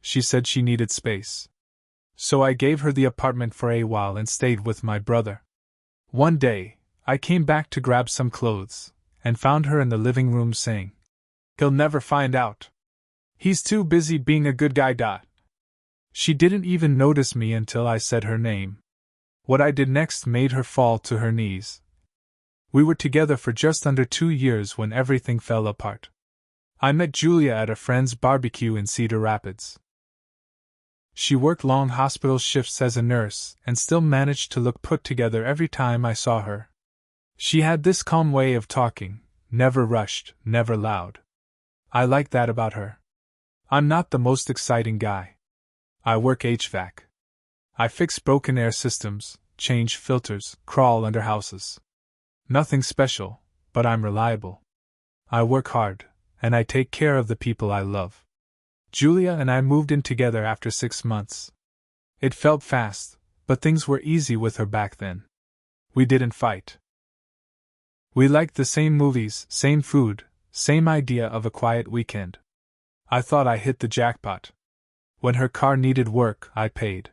She said she needed space. So I gave her the apartment for a while and stayed with my brother. One day, I came back to grab some clothes, and found her in the living room saying, "He'll never find out. He's too busy being a good guy." She didn't even notice me until I said her name. What I did next made her fall to her knees. We were together for just under 2 years when everything fell apart. I met Julia at a friend's barbecue in Cedar Rapids. She worked long hospital shifts as a nurse and still managed to look put together every time I saw her. She had this calm way of talking, never rushed, never loud. I liked that about her. I'm not the most exciting guy. I work HVAC. I fix broken air systems, change filters, crawl under houses. Nothing special, but I'm reliable. I work hard, and I take care of the people I love. Julia and I moved in together after 6 months. It felt fast, but things were easy with her back then. We didn't fight. We liked the same movies, same food, same idea of a quiet weekend. I thought I hit the jackpot. When her car needed work, I paid.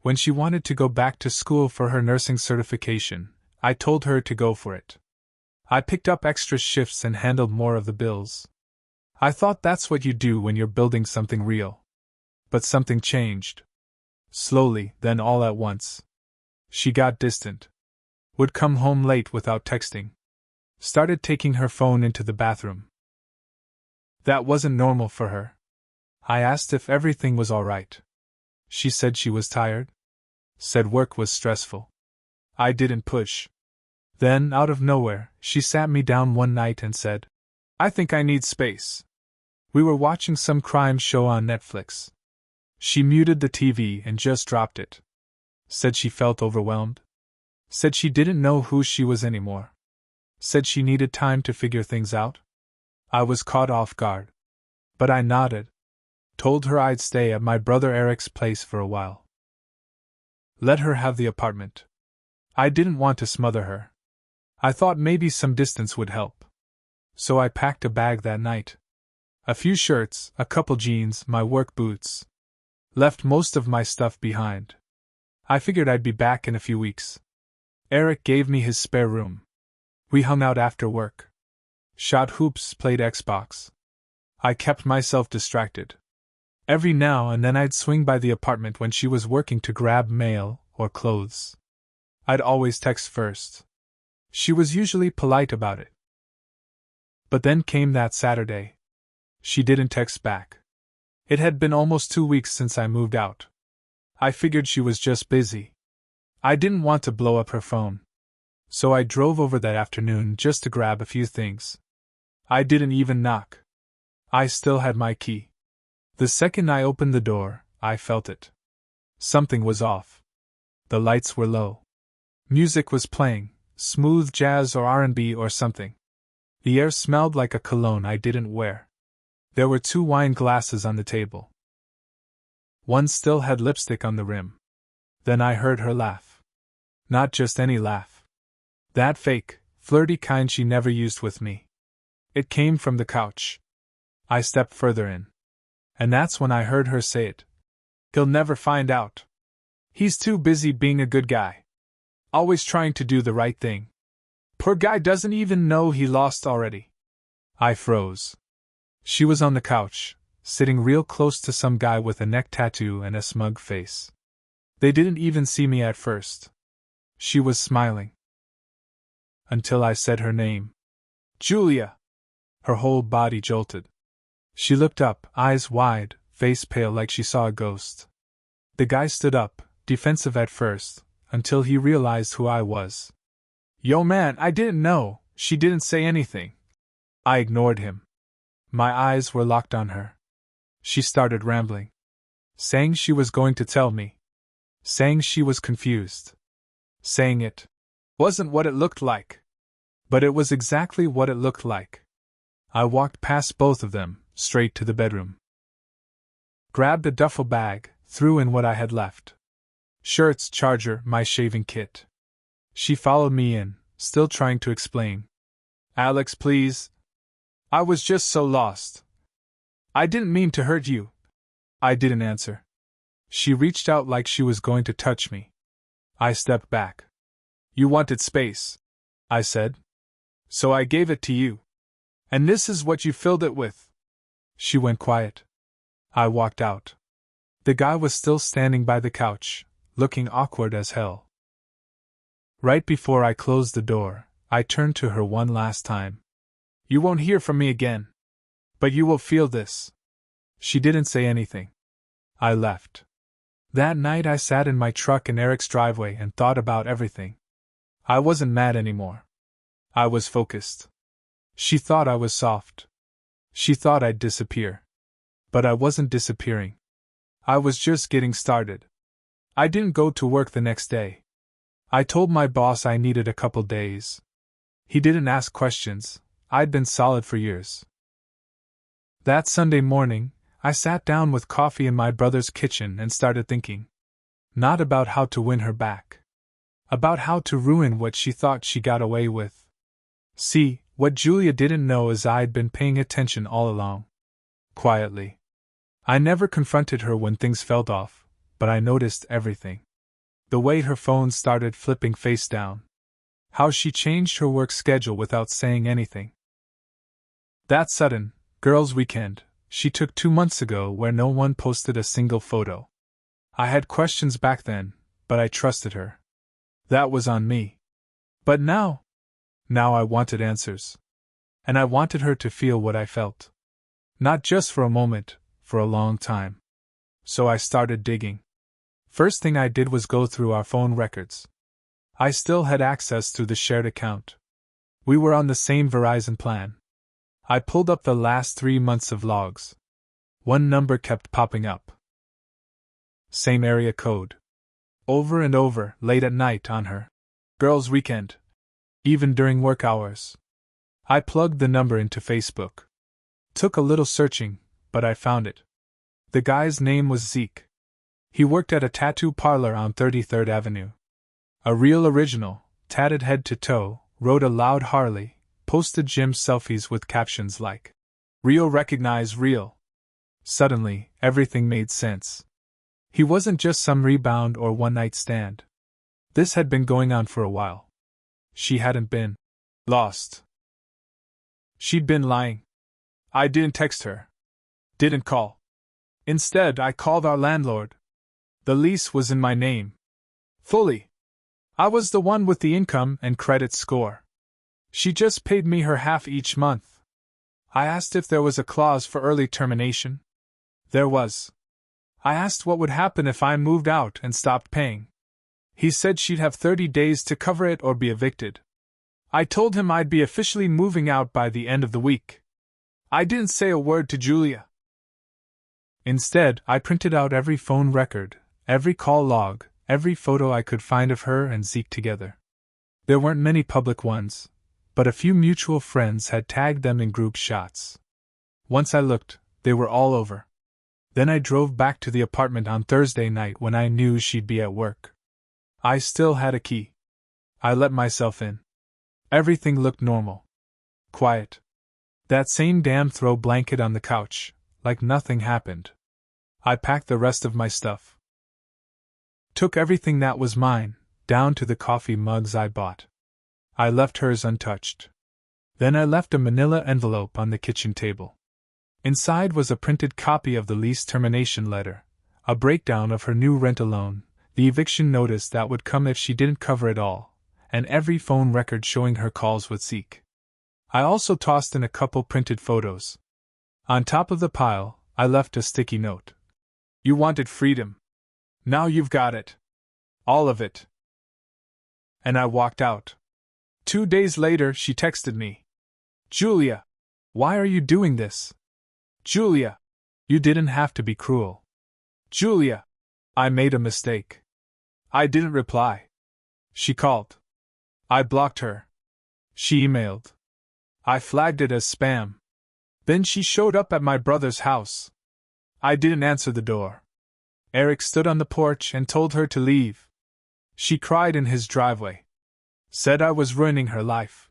When she wanted to go back to school for her nursing certification, I told her to go for it. I picked up extra shifts and handled more of the bills. I thought that's what you do when you're building something real. But something changed. Slowly, then all at once. She got distant. Would come home late without texting. Started taking her phone into the bathroom. That wasn't normal for her. I asked if everything was all right. She said she was tired. Said work was stressful. I didn't push. Then, out of nowhere, she sat me down one night and said, "I think I need space." We were watching some crime show on Netflix. She muted the TV and just dropped it. Said she felt overwhelmed. Said she didn't know who she was anymore. Said she needed time to figure things out. I was caught off guard. But I nodded. Told her I'd stay at my brother Eric's place for a while. Let her have the apartment. I didn't want to smother her. I thought maybe some distance would help. So I packed a bag that night. A few shirts, a couple jeans, my work boots. Left most of my stuff behind. I figured I'd be back in a few weeks. Eric gave me his spare room. We hung out after work. Shot hoops, played Xbox. I kept myself distracted. Every now and then I'd swing by the apartment when she was working to grab mail or clothes. I'd always text first. She was usually polite about it. But then came that Saturday. She didn't text back. It had been almost 2 weeks since I moved out. I figured she was just busy. I didn't want to blow up her phone. So I drove over that afternoon just to grab a few things. I didn't even knock. I still had my key. The second I opened the door, I felt it. Something was off. The lights were low. Music was playing, smooth jazz or R&B or something. The air smelled like a cologne I didn't wear. There were 2 wine glasses on the table. One still had lipstick on the rim. Then I heard her laugh. Not just any laugh. That fake, flirty kind she never used with me. It came from the couch. I stepped further in. And that's when I heard her say it. "He'll never find out. He's too busy being a good guy. Always trying to do the right thing. Poor guy doesn't even know he lost already." I froze. She was on the couch, sitting real close to some guy with a neck tattoo and a smug face. They didn't even see me at first. She was smiling. Until I said her name. "Julia!" Her whole body jolted. She looked up, eyes wide, face pale like she saw a ghost. The guy stood up, defensive at first, until he realized who I was. "Yo man, I didn't know," she didn't say anything. I ignored him. My eyes were locked on her. She started rambling. Saying she was going to tell me. Saying she was confused. Saying it wasn't what it looked like. But it was exactly what it looked like. I walked past both of them, straight to the bedroom. Grabbed a duffel bag, threw in what I had left. Shirts, charger, my shaving kit. She followed me in, still trying to explain. "Alex, please. I was just so lost. I didn't mean to hurt you. I didn't answer. She reached out like she was going to touch me. I stepped back. You wanted space, I said. So I gave it to you. And this is what you filled it with. She went quiet. I walked out. The guy was still standing by the couch, looking awkward as hell. Right before I closed the door, I turned to her one last time. You won't hear from me again. But you will feel this. She didn't say anything. I left. That night I sat in my truck in Eric's driveway and thought about everything. I wasn't mad anymore. I was focused. She thought I was soft. She thought I'd disappear. But I wasn't disappearing. I was just getting started. I didn't go to work the next day. I told my boss I needed a couple days. He didn't ask questions. I'd been solid for years. That Sunday morning, I sat down with coffee in my brother's kitchen and started thinking. Not about how to win her back. About how to ruin what she thought she got away with. See, what Julia didn't know is I'd been paying attention all along. Quietly. I never confronted her when things felt off, but I noticed everything. The way her phone started flipping face down. How she changed her work schedule without saying anything. That sudden, girls' weekend, she took 2 months ago where no one posted a single photo. I had questions back then, but I trusted her. That was on me. But now I wanted answers. And I wanted her to feel what I felt. Not just for a moment, for a long time. So I started digging. First thing I did was go through our phone records. I still had access through the shared account. We were on the same Verizon plan. I pulled up the last 3 months of logs. One number kept popping up. Same area code. Over and over, late at night on her girls' weekend. Even during work hours. I plugged the number into Facebook. Took a little searching, but I found it. The guy's name was Zeke. He worked at a tattoo parlor on 33rd Avenue. A real original, tatted head to toe, rode a loud Harley, posted gym selfies with captions like, "Real recognize real." Suddenly, everything made sense. He wasn't just some rebound or one-night stand. This had been going on for a while. She hadn't been lost. She'd been lying. I didn't text her. Didn't call. Instead, I called our landlord. The lease was in my name. Fully. I was the one with the income and credit score. She just paid me her half each month. I asked if there was a clause for early termination. There was. I asked what would happen if I moved out and stopped paying. He said she'd have 30 days to cover it or be evicted. I told him I'd be officially moving out by the end of the week. I didn't say a word to Julia. Instead, I printed out every phone record, every call log, every photo I could find of her and Zeke together. There weren't many public ones, but a few mutual friends had tagged them in group shots. Once I looked, they were all over. Then I drove back to the apartment on Thursday night when I knew she'd be at work. I still had a key. I let myself in. Everything looked normal. Quiet. That same damn throw blanket on the couch, like nothing happened. I packed the rest of my stuff. Took everything that was mine, down to the coffee mugs I bought. I left hers untouched. Then I left a manila envelope on the kitchen table. Inside was a printed copy of the lease termination letter, a breakdown of her new rent loan, the eviction notice that would come if she didn't cover it all, and every phone record showing her calls with Zeke. I also tossed in a couple printed photos. On top of the pile, I left a sticky note. You wanted freedom. Now you've got it. All of it. And I walked out. 2 days later, she texted me. Julia, why are you doing this? Julia, you didn't have to be cruel. Julia, I made a mistake. I didn't reply. She called. I blocked her. She emailed. I flagged it as spam. Then she showed up at my brother's house. I didn't answer the door. Eric stood on the porch and told her to leave. She cried in his driveway. Said I was ruining her life.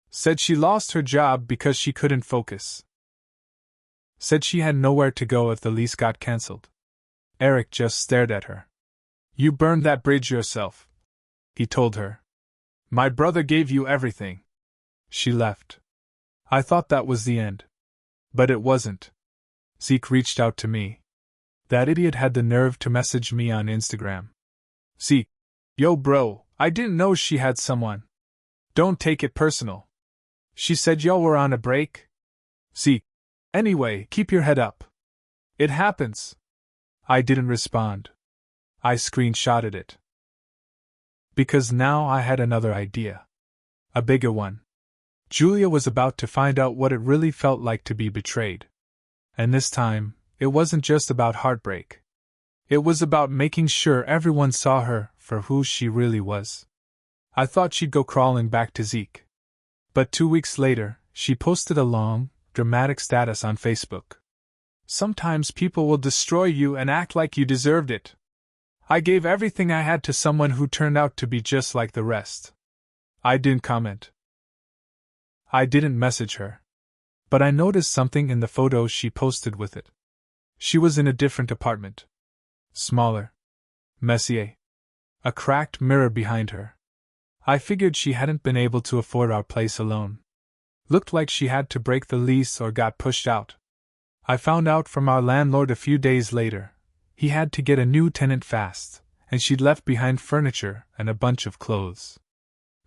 Said she lost her job because she couldn't focus. Said she had nowhere to go if the lease got cancelled. Eric just stared at her. You burned that bridge yourself, he told her. My brother gave you everything. She left. I thought that was the end. But it wasn't. Zeke reached out to me. That idiot had the nerve to message me on Instagram. Zeke. Yo bro, I didn't know she had someone. Don't take it personal. She said y'all were on a break? Zeke. Anyway, keep your head up. It happens. I didn't respond. I screenshotted it. Because now I had another idea. A bigger one. Julia was about to find out what it really felt like to be betrayed. And this time, it wasn't just about heartbreak. It was about making sure everyone saw her for who she really was. I thought she'd go crawling back to Zeke. But 2 weeks later, she posted a long, dramatic status on Facebook. Sometimes people will destroy you and act like you deserved it. I gave everything I had to someone who turned out to be just like the rest. I didn't comment. I didn't message her. But I noticed something in the photos she posted with it. She was in a different apartment. Smaller. Messier. A cracked mirror behind her. I figured she hadn't been able to afford our place alone. Looked like she had to break the lease or got pushed out. I found out from our landlord a few days later. He had to get a new tenant fast, and she'd left behind furniture and a bunch of clothes.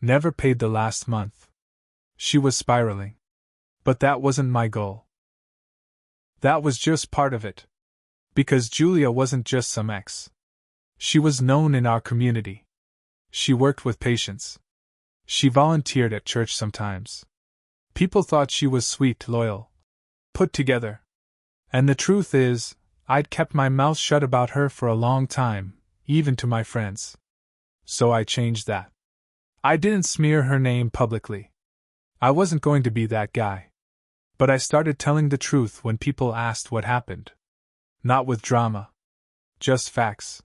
Never paid the last month. She was spiraling. But that wasn't my goal. That was just part of it. Because Julia wasn't just some ex. She was known in our community. She worked with patients. She volunteered at church sometimes. People thought she was sweet, loyal, put together. And the truth is, I'd kept my mouth shut about her for a long time, even to my friends. So I changed that. I didn't smear her name publicly. I wasn't going to be that guy. But I started telling the truth when people asked what happened. Not with drama. Just facts.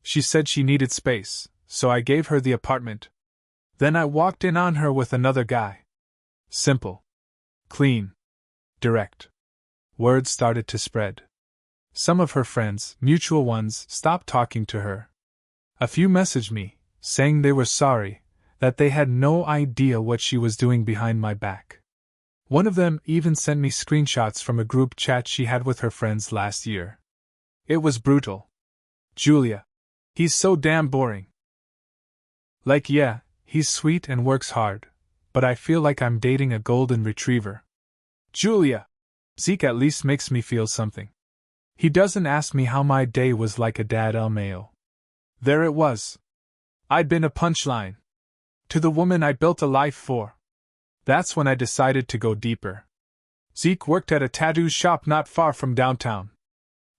She said she needed space, so I gave her the apartment. Then I walked in on her with another guy. Simple. Clean. Direct. Word started to spread. Some of her friends, mutual ones, stopped talking to her. A few messaged me, saying they were sorry, that they had no idea what she was doing behind my back. One of them even sent me screenshots from a group chat she had with her friends last year. It was brutal. Julia. He's so damn boring. Like, yeah, he's sweet and works hard, but I feel like I'm dating a golden retriever. Julia. Zeke at least makes me feel something. He doesn't ask me how my day was like a dad LMAO. There it was. I'd been a punchline. To the woman I built a life for. That's when I decided to go deeper. Zeke worked at a tattoo shop not far from downtown.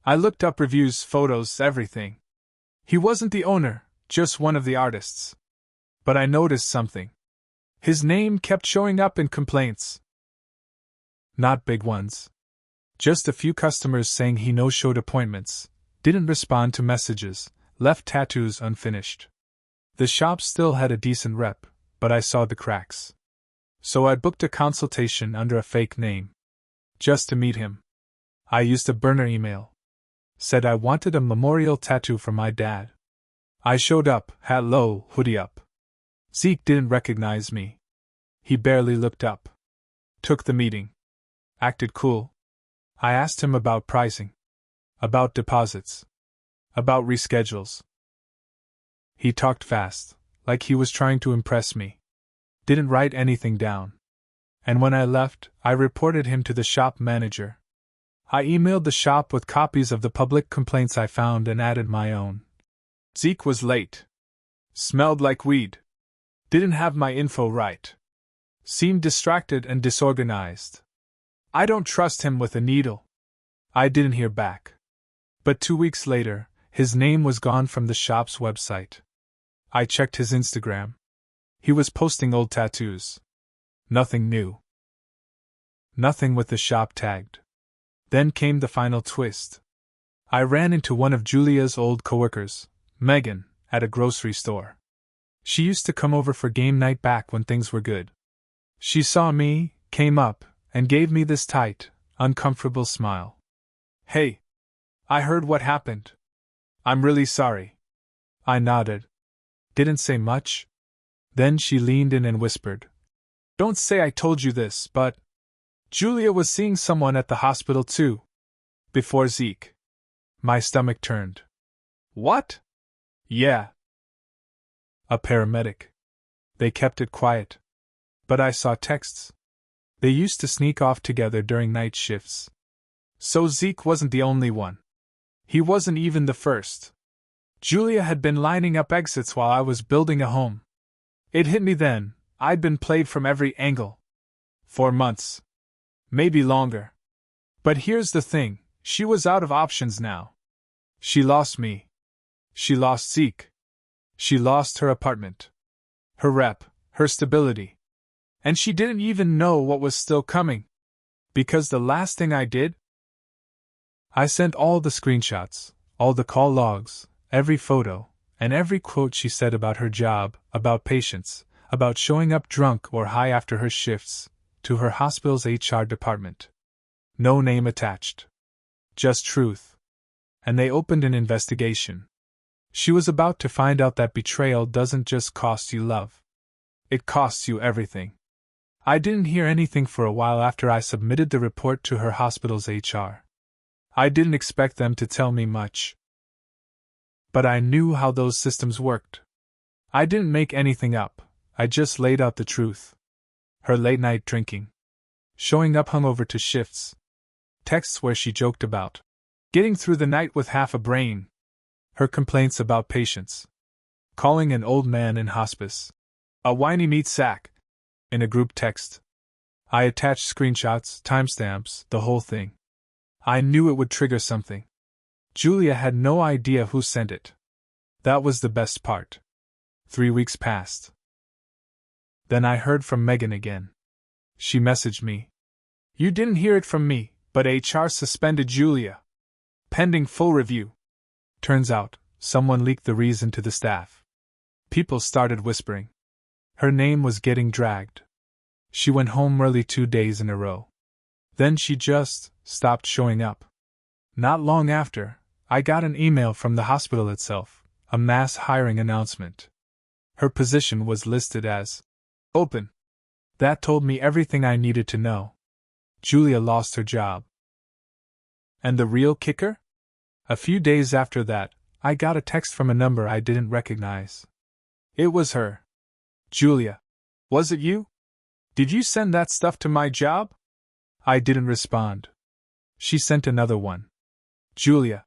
I looked up reviews, photos, everything. He wasn't the owner, just one of the artists. But I noticed something. His name kept showing up in complaints. Not big ones. Just a few customers saying he no-showed appointments, didn't respond to messages, left tattoos unfinished. The shop still had a decent rep, but I saw the cracks. So I booked a consultation under a fake name. Just to meet him. I used a burner email. Said I wanted a memorial tattoo for my dad. I showed up, hat low, hoodie up. Zeke didn't recognize me. He barely looked up. Took the meeting. Acted cool. I asked him about pricing. About deposits. About reschedules. He talked fast, like he was trying to impress me. Didn't write anything down. And when I left, I reported him to the shop manager. I emailed the shop with copies of the public complaints I found and added my own. Zeke was late. Smelled like weed. Didn't have my info right. Seemed distracted and disorganized. I don't trust him with a needle. I didn't hear back. But 2 weeks later, his name was gone from the shop's website. I checked his Instagram. He was posting old tattoos. Nothing new. Nothing with the shop tagged. Then came the final twist. I ran into one of Julia's old coworkers, Megan, at a grocery store. She used to come over for game night back when things were good. She saw me, came up, and gave me this tight, uncomfortable smile. Hey! I heard what happened. I'm really sorry. I nodded. Didn't say much. Then she leaned in and whispered, Don't say I told you this, but Julia was seeing someone at the hospital too. Before Zeke. My stomach turned. What? Yeah. A paramedic. They kept it quiet. But I saw texts. They used to sneak off together during night shifts. So Zeke wasn't the only one. He wasn't even the first. Julia had been lining up exits while I was building a home. It hit me then, I'd been played from every angle. For months. Maybe longer. But here's the thing, she was out of options now. She lost me. She lost Zeke. She lost her apartment. Her rep, her stability. And she didn't even know what was still coming. Because the last thing I did? I sent all the screenshots, all the call logs, every photo, and every quote she said about her job, about patients, about showing up drunk or high after her shifts, to her hospital's HR department. No name attached. Just truth. And they opened an investigation. She was about to find out that betrayal doesn't just cost you love. It costs you everything. I didn't hear anything for a while after I submitted the report to her hospital's HR. I didn't expect them to tell me much. But I knew how those systems worked. I didn't make anything up, I just laid out the truth. Her late-night drinking. Showing up hungover to shifts. Texts where she joked about getting through the night with half a brain. Her complaints about patients. Calling an old man in hospice a whiny meat sack. In a group text. I attached screenshots, timestamps, the whole thing. I knew it would trigger something. Julia had no idea who sent it. That was the best part. 3 weeks passed. Then I heard from Megan again. She messaged me. You didn't hear it from me, but HR suspended Julia. Pending full review. Turns out, someone leaked the reason to the staff. People started whispering. Her name was getting dragged. She went home early 2 days in a row. Then she just stopped showing up. Not long after, I got an email from the hospital itself, a mass hiring announcement. Her position was listed as open. That told me everything I needed to know. Julia lost her job. And the real kicker? A few days after that, I got a text from a number I didn't recognize. It was her. Julia. Was it you? Did you send that stuff to my job? I didn't respond. She sent another one. Julia.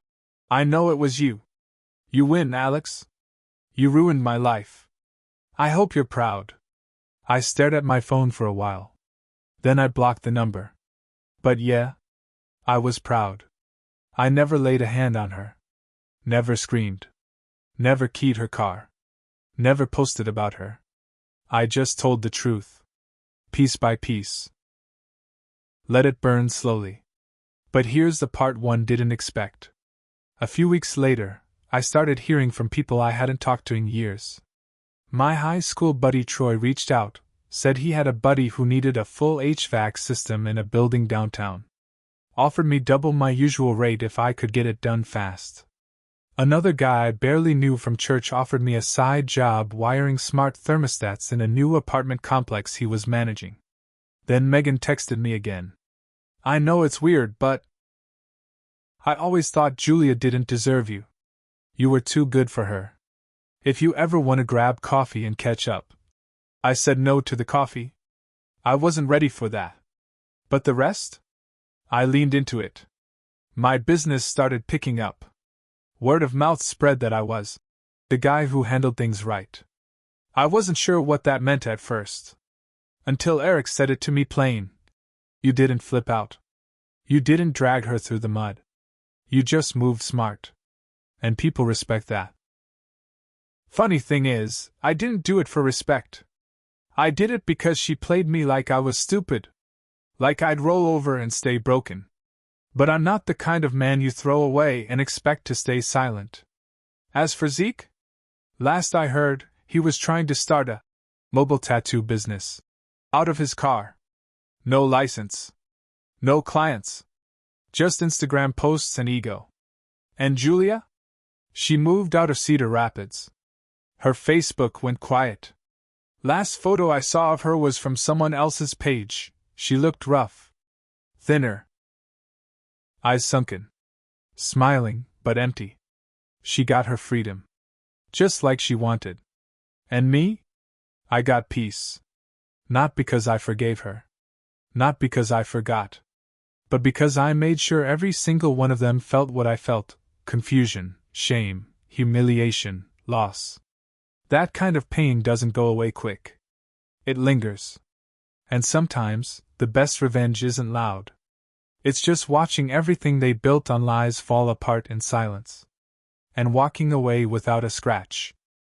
I know it was you. You win, Alex. You ruined my life. I hope you're proud. I stared at my phone for a while. Then I blocked the number. But yeah, I was proud. I never laid a hand on her. Never screamed. Never keyed her car. Never posted about her. I just told the truth. Piece by piece. Let it burn slowly. But here's the part one didn't expect. A few weeks later, I started hearing from people I hadn't talked to in years. My high school buddy Troy reached out, said he had a buddy who needed a full HVAC system in a building downtown. Offered me double my usual rate if I could get it done fast. Another guy I barely knew from church offered me a side job wiring smart thermostats in a new apartment complex he was managing. Then Megan texted me again. I know it's weird, but I always thought Julia didn't deserve you. You were too good for her. If you ever want to grab coffee and catch up. I said no to the coffee. I wasn't ready for that. But the rest? I leaned into it. My business started picking up. Word of mouth spread that I was the guy who handled things right. I wasn't sure what that meant at first. Until Eric said it to me plain. You didn't flip out. You didn't drag her through the mud. You just moved smart. And people respect that. Funny thing is, I didn't do it for respect. I did it because she played me like I was stupid. Like I'd roll over and stay broken. But I'm not the kind of man you throw away and expect to stay silent. As for Zeke? Last I heard, he was trying to start a mobile tattoo business. Out of his car. No license. No clients. Just Instagram posts and ego. And Julia? She moved out of Cedar Rapids. Her Facebook went quiet. Last photo I saw of her was from someone else's page. She looked rough. Thinner. Eyes sunken. Smiling, but empty. She got her freedom. Just like she wanted. And me? I got peace. Not because I forgave her. Not because I forgot. But because I made sure every single one of them felt what I felt: confusion, shame, humiliation, loss. That kind of pain doesn't go away quick. It lingers. And sometimes, the best revenge isn't loud. It's just watching everything they built on lies fall apart in silence. And walking away without a scratch.